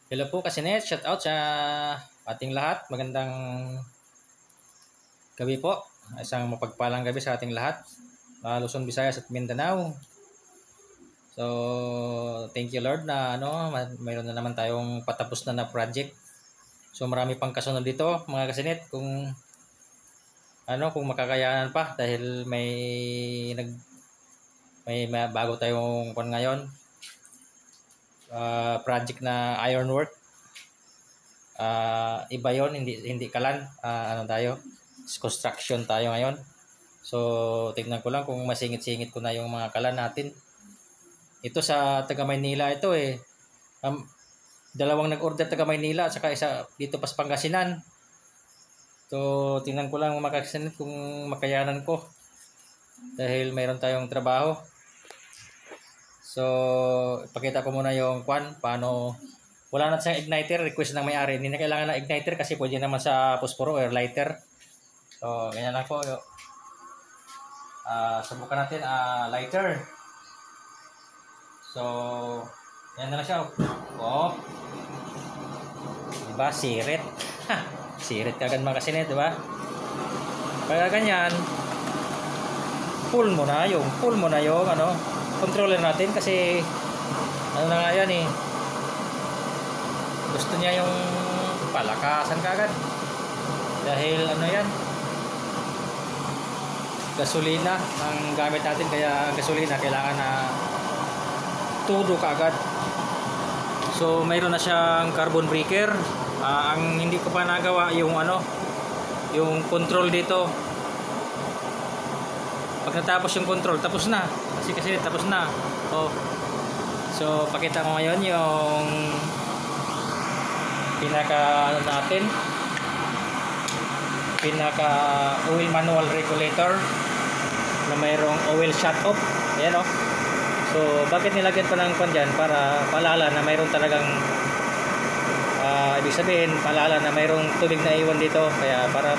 Hello po Kasinet, shout out sa ating lahat. Magandang gabi po. Isang mapagpalang gabi sa ating lahat. Luzon, Visayas at Mindanao. So, thank you Lord na mayroon na naman tayong patapos na project. So, marami pang kasunod dito mga Kasinet kung kung makakayanan pa dahil may bago tayong ngayon. Project na ironwork. Iba yon, hindi kalan. Tayo construction tayo ngayon, so tignan ko lang kung masingit-singit ko na yung mga kalan natin. Ito sa taga Maynila ito dalawang nag-order taga Maynila at saka isa dito pas Pangasinan. So tingnan ko lang mga Kasinet kung makayanan ko dahil mayroon tayong trabaho. So ipakita ko muna yung paano. Wala na siyang igniter, request ng may-ari. Hindi na kailangan ng igniter kasi pwede naman sa posporo or lighter. So, ganyan lang po. Subukan natin lighter. So, yan na lang siya. Oh. Diba? Sirit. Sirit kagad mga Kasinet, diba? Kaya ganyan, pull mo na yung controller natin kasi na nga yan eh. Gusto niya yung palakasan kagad dahil yan, gasolina ang gamit natin, kaya gasolina kailangan na todo kagad. So mayroon na siyang carbon breaker. Ang hindi ko pa nagawa yung yung control dito. Pag natapos yung control, tapos na kasi tapos na. So pakita ko ngayon yung pinaka oil manual regulator na mayroong oil shut off. Ayan So bakit nilagyan pa ng dyan? Para paalala na mayroon talagang ibig sabihin, paalala na mayroong tubig na iwan dito, kaya para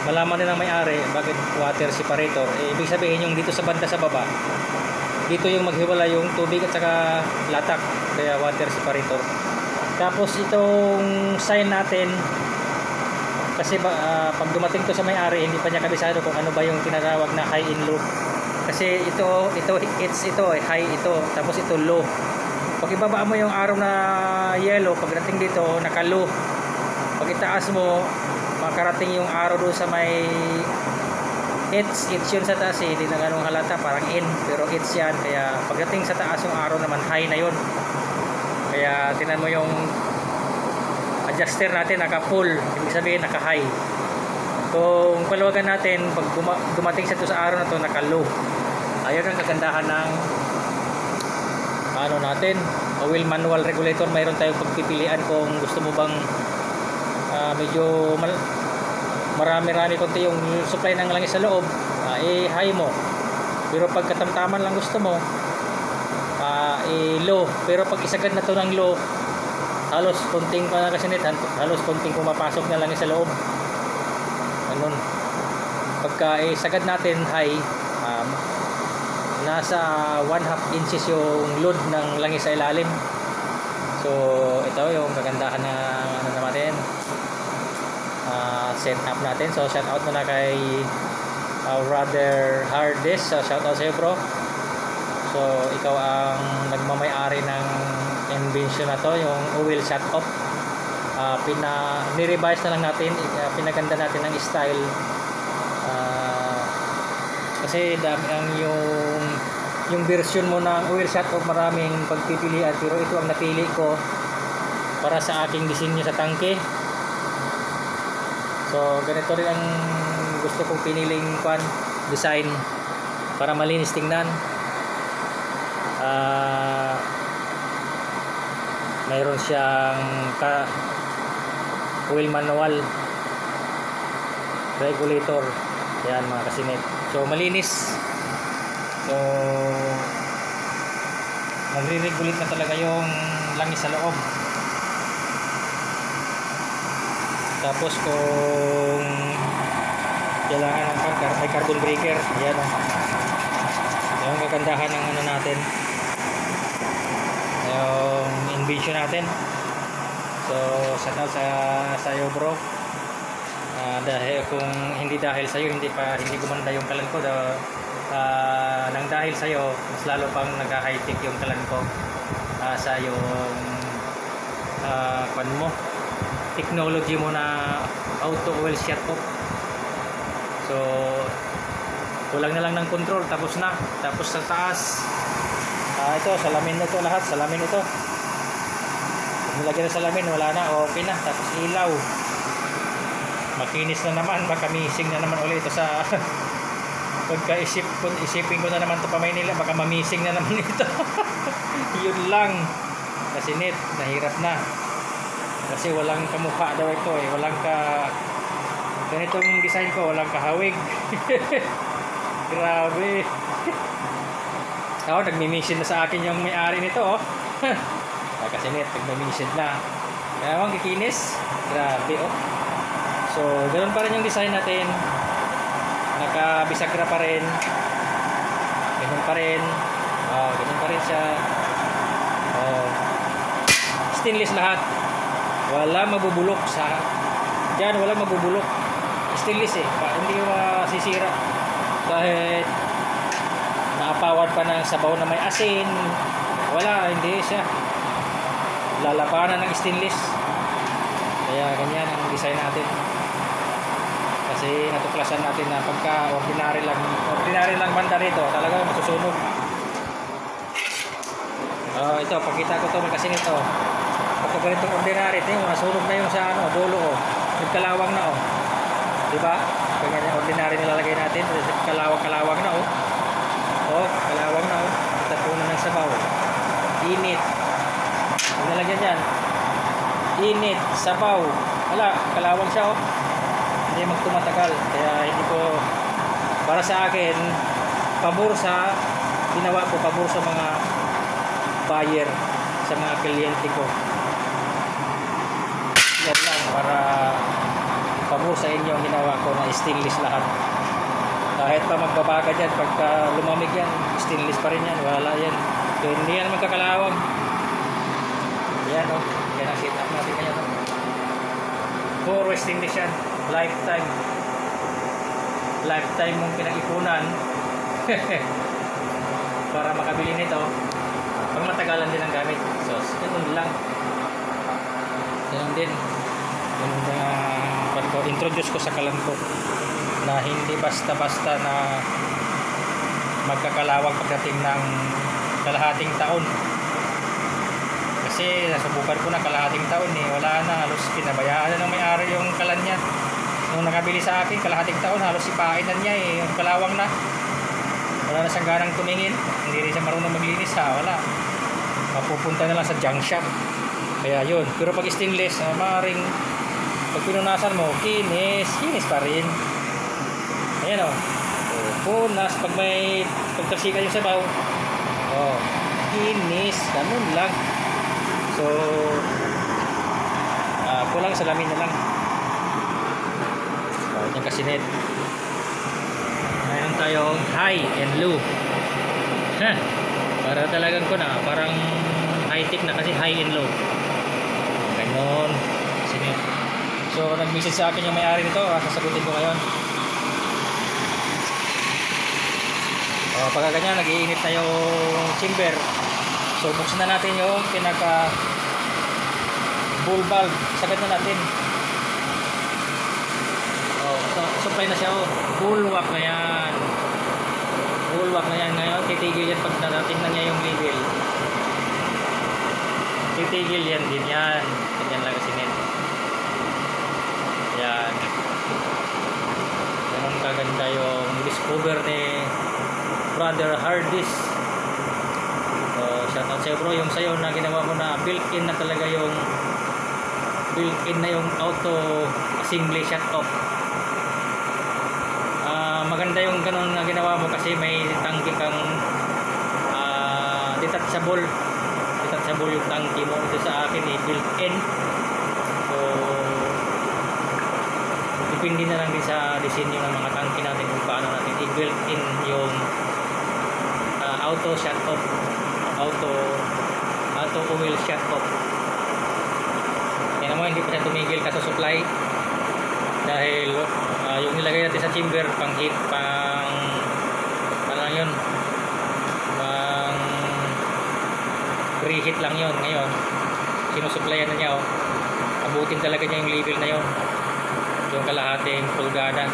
malaman din ng may-ari bakit water separator. Ibig sabihin yung dito sa banda sa baba, dito yung maghiwala yung tubig at saka latak, kaya water separator. Tapos itong sign natin, kasi pag dumating to sa may-ari, hindi pa niya kabisado kung ano ba yung tinatawag na high and low. Kasi ito high ito, tapos ito low. Pag ibaba mo yung arrow na yellow, pagdating dito naka-low. Pag itaas mo, makarating yung arrow doon sa may it's yun sa taas hindi na ganun halata, parang in, pero it's yan. Kaya pagdating sa taas yung arrow naman, high na yun. Kaya tingnan mo yung adjuster natin naka-full, ibig sabihin naka-high. Kung paluwagan natin, pag dumating sa araw na to, naka-low. Ayun ang kagandahan ng natin, oil manual regulator. Mayroon tayong pagpipilian kung gusto mo bang medyo marami konti yung supply ng langis sa loob, high mo. Pero pag katamtaman lang gusto mo, low. Pero pag isagad na to ng low, halos konting halos konting pumapasok na lang sa loob. Ganun. Pagka isagad natin high, nasa 1/2 inches yung load ng langis sa ilalim. So ito yung kagandahan ng natin set up natin. So shout out muna kay Brother Hardest. So shout out sa iyo bro. So ikaw ang nagmamay-ari ng invention na to, yung oil shut off. Ni-revise na lang natin, pinaganda natin ng style, kasi dami yung version mo ng oil shut off, maraming pagpipilian, pero ito ang napili ko para sa aking disenyo sa tangke. So ganito rin ang gusto kong piniling design para malinis tingnan. Mayroon siyang oil manual regulator. Yan mga Kasinet. So malinis. So nagre-regulate na talaga yung langis sa loob. Tapos kung kailangan ng may carbon breaker, yan yung kagandahan ng natin, yung invention natin. So shout out sa iyo bro. Dahil kung hindi dahil sa iyo hindi gumanda yung kalan ko nang dahil sa iyo mas lalo pang nag-high-tech yung kalan ko sa yung mo technology mo na auto oil shut off. So kulang na lang ng control, tapos sa taas ito salamin na ito, lahat salamin ito, nilagyan na salamin, wala na, okay na. Tapos ilaw, makinis na naman, makamising na naman ulit ito sa isipin ko na naman ito pa Maynila, baka mamising na naman ito. Yun lang kasi net, nahirap na kasi walang kamukha daw ito walang ganitong design ko, walang kahawig. Grabe. Nagmimisid na sa akin yung may-ari nito kasi net, nagmimisid na kaya ang kikinis, grabe so ganoon pa rin yung design natin, nakabisagra pa rin, ganun pa rin siya, stainless lahat, wala mabubulok dyan, wala mabubulok, stainless hindi masisira kahit naapawan pa ng sabaw na may asin, hindi siya lalabanan ng stainless. Kaya ganyan ang design natin, kasi natuklasan natin na pagka ordinary lang banda rito talaga masusunog. Ito pakita ko to kasi nito pagka ganitong ordinary ito masunog na yung sa dulo nagkalawang na diba, ganyan yung ordinary nilalagay natin, kalawang na kalawang na tatunan ng sabaw, init, pag nalagyan yan init, sabaw, wala, kalawang siya hindi magtumatagal. Kaya hindi ko, para sa akin pabor sa ginawa ko, pabor sa mga buyer, sa mga kliyente ko, yan lang, para pabor sa inyo ang ginawa ko na stainless lahat. Kahit pa magbabaga dyan, pagka lumamig yan, stainless pa rin yan, wala yan. So, hindi yan magkakalawang. Yan yan ang set up natin kaya puro stainless yan, lifetime mong pinag-ipunan para makabili nito, pag matagalan din ang gamit. So ganun lang, ganun din yung introduce ko sa kalan ko, na hindi basta-basta na magkakalawang pagdating ng kalahating taon. Kasi nasubukan ko na kalahating taon wala na, halos pinabayaan na ng may-ari yung kalan niya. Nung nakabili sa akin kalahating taon, halos sipain na niya yung kalawang na, wala na siyang ganang tumingin, hindi rin siya marunong maglinis wala, mapupunta na lang sa junk shop. Kaya yun, pero pag stainless maaaring pag pinunasan mo, kinis pa rin. Ayan punas, pag may pagtasikan yung sabaw, kinis, ganun lang. So kulang salamin na lang. Yung kasinet, mayroon tayong high and low. Para talagang parang high tech na, kasi high and low ganun kasinet. So nag-message sa akin yung may-ari nito, sasagutin ko ngayon. Pagka ganyan, nag-iinit na yung chamber, so buksan na natin yung pinaka bull valve, sagad na natin. Supply na siya, bulwark na yan, ngayon titigil yan pag narating na niya yung level, titigil yan din yan, ganyan lang kasi net. Yan, ganun kaganda yung discover ni Brother Hardis. So shoutout sa'yo bro, yung sayo na ginawa mo na built-in na talaga, yung built-in na yung auto assembly shut off. Maganda yung ganun na ginawa mo, kasi may tangke kang detachable yung tangke mo. Ito sa akin built-in, so depende na lang din sa disenyo ng mga tangke natin kung paano natin i-built-in yung auto shut off, auto oil shut off. hindi pa siya tumigil kaso supply. Dahil yung nilagay natin sa chamber pang heat, pang ano lang yun, pang preheat lang yun. Ngayon sinusupplyan na niya, oh. Abutin talaga niya yung level na yun, yung kalahating pulgada.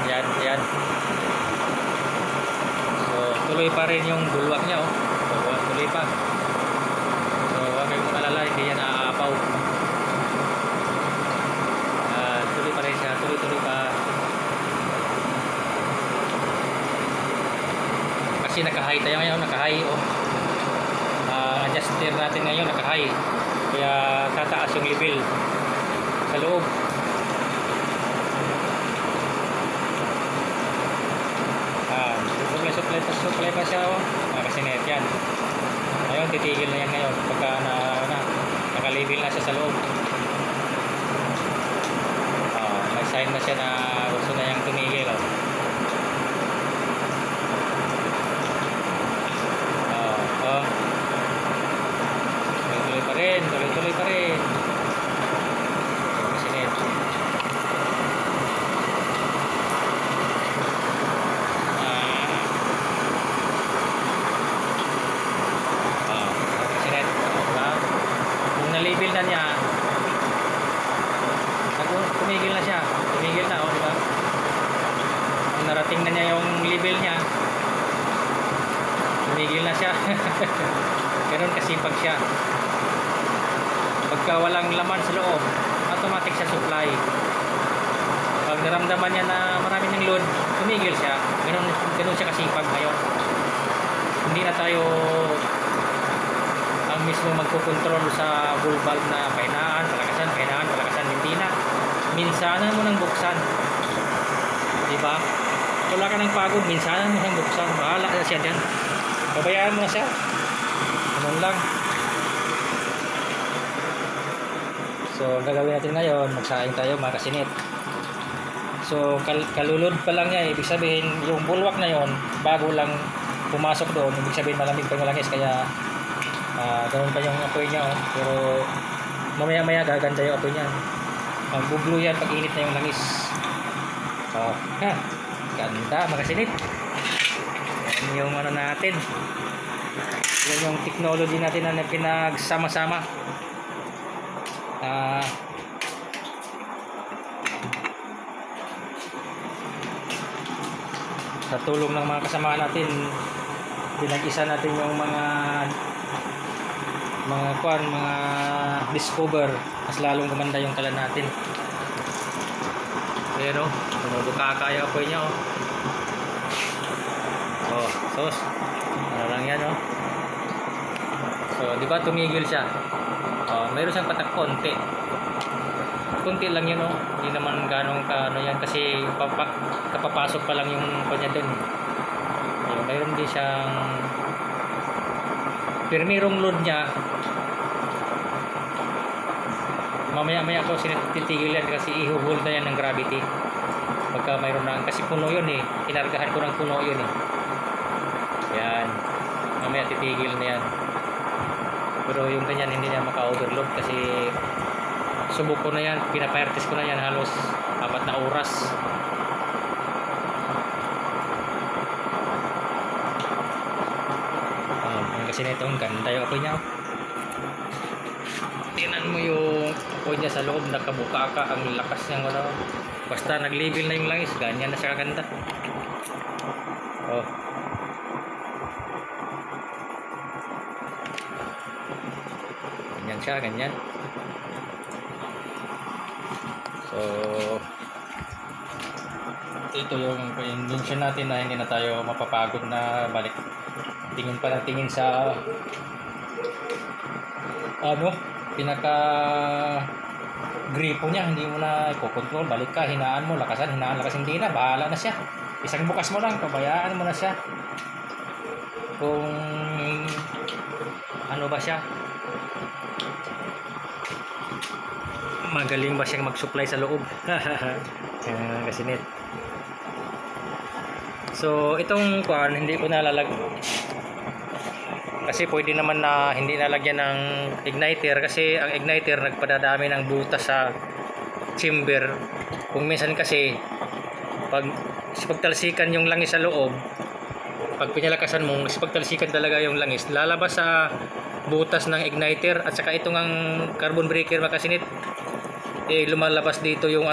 Yan, yan. So tuloy pa rin yung bulwak niya, oh. So, tuloy pa. So huwag kayong makalala, hindi yan naaapaw. Tuloy pa rin siya, tuloy pa. Kasi naka-high tayo ngayon, naka-high, oh. Adjuster natin ngayon naka-high, kaya tataas yung level sa loob. Supply pa siya, oh. Kasi net yan. Ngayon titigil na yan ngayon pagka naka-level na siya sa loob. May sign na siya na gusto na niyang tumigil, oh. Tuloy pa rin. Kasi net. Kasi net. Kung na-label na niya, tumigil na siya. Tumigil na, oh, diba? Kung narating na niya yung level niya, tumigil na siya. Ganun kasipag siya. Pagka walang laman sa loob, automatic siya supply. Pag naramdaman niya na marami ng load, tumigil siya. Ganun siya kasipag ngayon. Hindi na tayo ang mismo magkukontrol sa bull valve na pahinaan, palakasan, hindi na. Minsanan mo nang buksan. Diba? Wala ka ng pagod, minsanan mo nang buksan. Bahala na siya dyan. Babayaan mo na siya. Ganun lang. So, ang gagawin natin ngayon, magsaing tayo mga kasinit. So, kalulod pa lang niya, ibig sabihin, yung bulwak na yon bago lang pumasok doon, ibig sabihin malamig pa yung langis, kaya ganoon pa yung apoy niya, oh. Pero, mamaya-maya gaganda yung apoy niya. Magbublo yan pag init na yung langis. Oh, ha, ganda mga kasinit. Yan yung ano natin. Yan yung technology natin na pinagsama-sama. Sa tulong ng mga kasama natin, pinag-isa natin yung mga discover, mas lalong gumanda yung kalan natin. Pero bukaka yung apoy niya, oh. Oh, sos ano lang yan, oh. So di ba tumigil siya. Mayroon siyang patak konti lang yun, oh. Hindi naman ganong ano yan, kasi kapapasok pa lang yung kanya dun. Mayroon din siyang pirmirong load niya. Mamaya ko titigil yan kasi i-hold na yan ng gravity pagka mayroon na, kasi puno yun eh, kinargahan ko ng puno yun eh. Yan, mamaya titigil na yan. Pero yung ganyan hindi niya maka-overload kasi subok ko na yan, pinapartis ko na yan halos 4 na oras. Kasi nito ang ganda yung apoy niya. Tingnan mo yung apoy niya sa loob, nakabuka ka, ang lakas niyang ano. Basta nag-level na yung langis, ganyan na siya kaganda. Oh. Ganyan siya, ganyan. So ito yung invention natin na hindi na tayo mapapagod na balik tingin pa ng tingin sa pinaka gripo niya, hindi mo na i-control, balik ka, hinaan mo, lakasan, hindi na, bahala na siya. Isang bukas mo lang, pabayaan mo na siya kung ano ba siya, magaling ba siyang mag-supply sa loob. Kasi net. So itong kuan hindi ko nalalagay kasi pwede naman na hindi nalagyan ng igniter kasi ang igniter nagpadadami ng butas sa chamber. Kung minsan kasi pag pagtalsikan yung langis sa loob, pag pinalakasan mo, pagtalsikan talaga yung langis, lalabas sa butas ng igniter. At saka itong ang carbon breaker mga kasinit, lumalabas dito yung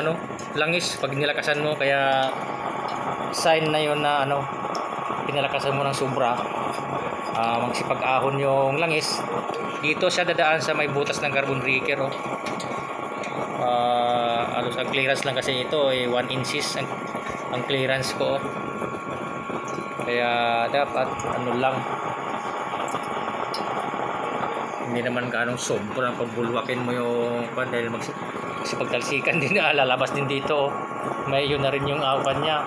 langis pag nilakasan mo, kaya sign na yon na pinalakasan mo ng sobra. Magsipag-ahon yung langis, dito siya dadaan sa may butas ng carbon breaker. Alos ang clearance lang kasi ito 1 inches ang clearance ko. Kaya dapat lang, hindi naman ganong sobrang pagbulwakin mo yung dahil magsipagtalsikan din lalabas din dito. May yun na rin yung awan niya,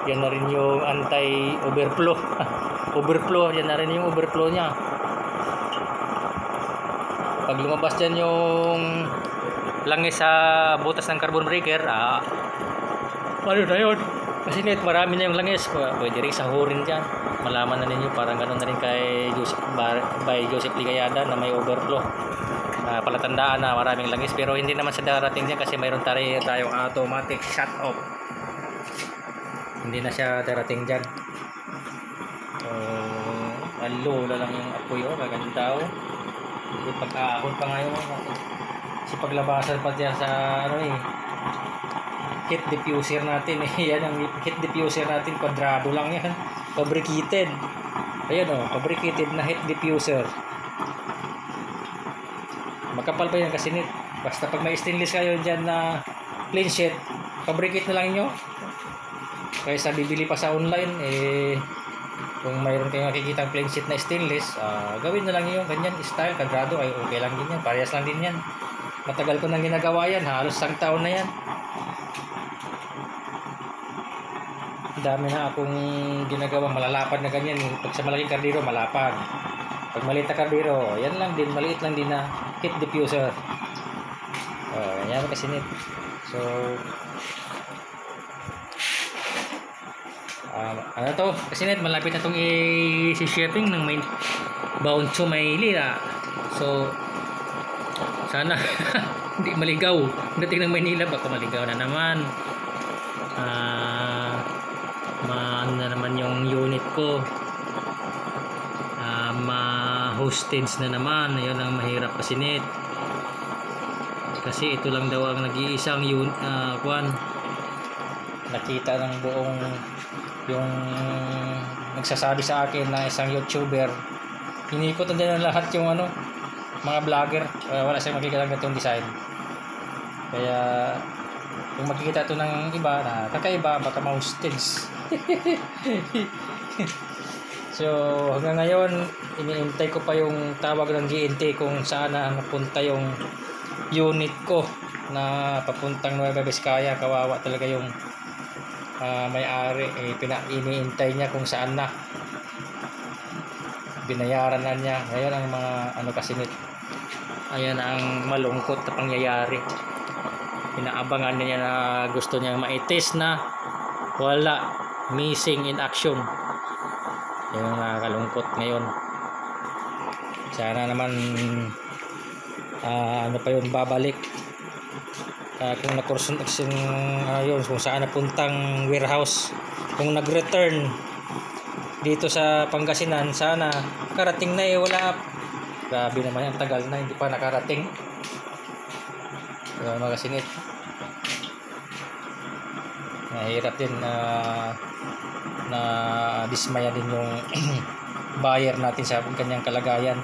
yan na rin yung anti overflow overflow, yan na rin yung overflow niya. Pag lumabas dyan yung langis sa butas ng carbon breaker, ano na yun? Kasi marami na yung langis, pwede rin sahurin dyan. Malaman na ninyo, parang ganoon na rin kay Joseph Ligayada na may overflow. Palatandaan na maraming langis, pero hindi naman sa darating dyan kasi mayroon tayong automatic shut off. Hindi na siya darating dyan. Low na lang yung apoy, maganda. Pag-aahon pa ngayon kasi paglabasan pa dyan sa heat diffuser natin. Yan ang heat diffuser natin, kwadrado lang yan, fabricated. Ayan fabricated na heat diffuser. Makapal pa yan kasi basta pag may stainless kayo dyan na clean sheet, fabricate na lang nyo kaysa bibili pa sa online. Kung mayroon kayong nakikita clean sheet na stainless, gawin na lang yung ganyan style, kwadrado, ay okay lang din yan, parehas lang din yan. Matagal ko nang ginagawa yan, halos 1 taon na yan. Dami na akong ginagawa malalapad na ganyan. Pag sa malaking kardero, malapad. Pag maliit na kardero, yan lang din, maliit lang din na heat diffuser. Yan kasi so kasi malapit na itong i-shipping ng bound to Maynila. So sana hindi maligaw dating ng Maynila, baka maligaw na naman. Ano na naman yung unit ko, ma-hostage na naman. Ayun ang mahirap kasi kasi ito lang daw ang nag-iisang nakita ng buong yung nagsasabi sa akin na isang YouTuber. Inikot na din lahat yung mga vlogger, wala siyang makikita ng ganitong design. Kaya kung makikita ito ng iba na kakaiba, baka ma-hostage. So hanggang ngayon iniintay ko pa yung tawag ng GNT kung saan na napunta yung unit ko na papuntang Nueva Vizcaya. Kawawa talaga yung may-ari, iniintay niya kung saan na, binayaran na niya. Ayan ang mga ayan ang malungkot na pangyayari. Inaabangan niya na gusto niyang maitis na wala, missing in action. Yung nakakalungkot ngayon. Sana naman pa yun, babalik. Kung na-construction yun, kung saan napuntang warehouse, kung nag-return dito sa Pangasinan, sana karating na. Wala, grabe naman, ang tagal na hindi pa nakarating. Mga kasinit, mahirap din na dismaya din yung buyer natin sa kanyang kalagayan.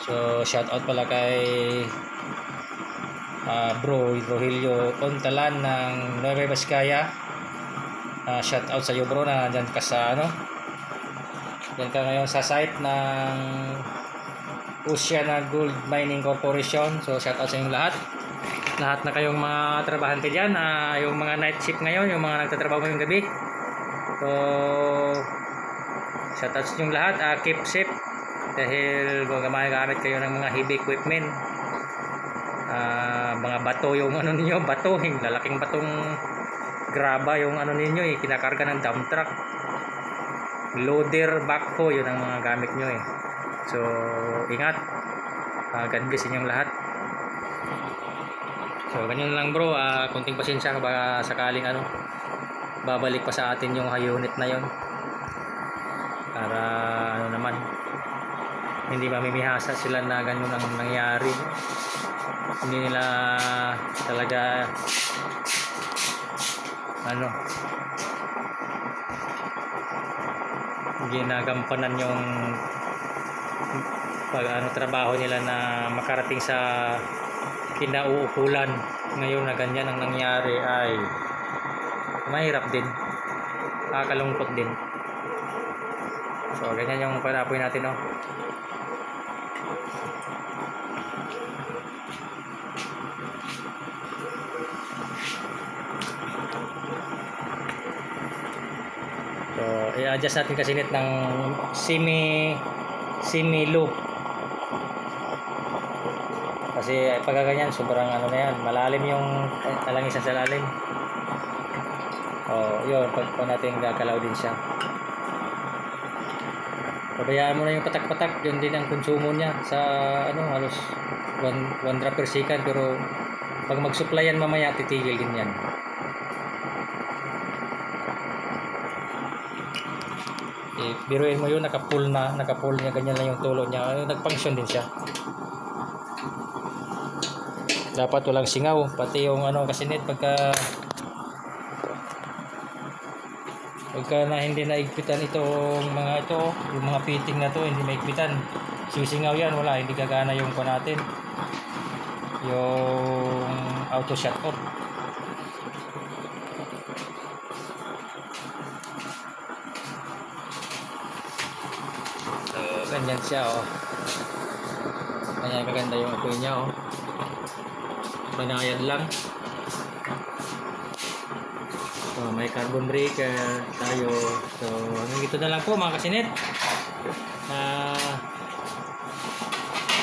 So shout out pala kay Bro Rogelio Ontalan ng Nueva Vizcaya. Shout out sa iyo bro, na dyan ka sa dyan ka ngayon sa site ng Oceana Gold Mining Corporation. So shout out sa inyong lahat na kayong mga trabahante dyan, yung mga night shift ngayon, yung mga nagtatrabaho ngayong gabi. So shout out sa inyong lahat, keep safe dahil gumagamit kayo ng mga heavy equipment. Mga bato yung ninyo, lalaking batong graba yung ninyo, kinakarga ng dump truck. loader, backhoe, yun ang mga gamit nyo eh. So ingat, God bless inyong lahat. So ganyan lang bro, konting pasensya baka sakaling babalik pa sa atin yung unit na yon, para naman hindi mamimihasa sila na ganun ang nangyari. Hindi nila talaga ginagampanan yung trabaho nila na makarating sa kinauukulan. Ngayon na ganyan ang nangyari ay mahirap din, nakakalungkot din. So ganyan yung panapoy natin So i-adjust natin kasi nit ng semi loop, kasi pag ganyan sobrang na yan, malalim yung talangisan sa lalim. Yun, pag natin gagalaw din siya, pabayaan mo na yung patak-patak, yun din ang konsumo niya sa halos 1 drop per second. Pero pag mag-supply yan mamaya, titigil din yan. Biruin mo yun, naka-pull niya, ganyan lang yung tulo niya, nag-function din siya. Dapat walang singaw, pati yung kasi net pagka na hindi naigpitan itong mga yung mga fitting na to, hindi maigpitan, sisingaw yan, wala, hindi gagana yung natin, yung auto shut off. So ganyan siya ganyan kaganda yung apoy niya banayad lang. So may carbon breaker tayo. So hanggang dito na lang po mga kasinit.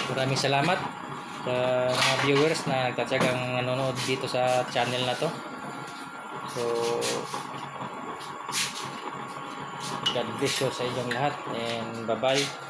Maraming salamat sa mga viewers na nagtatsagang nanonood dito sa channel na to. So God bless you sa inyong lahat, and bye bye.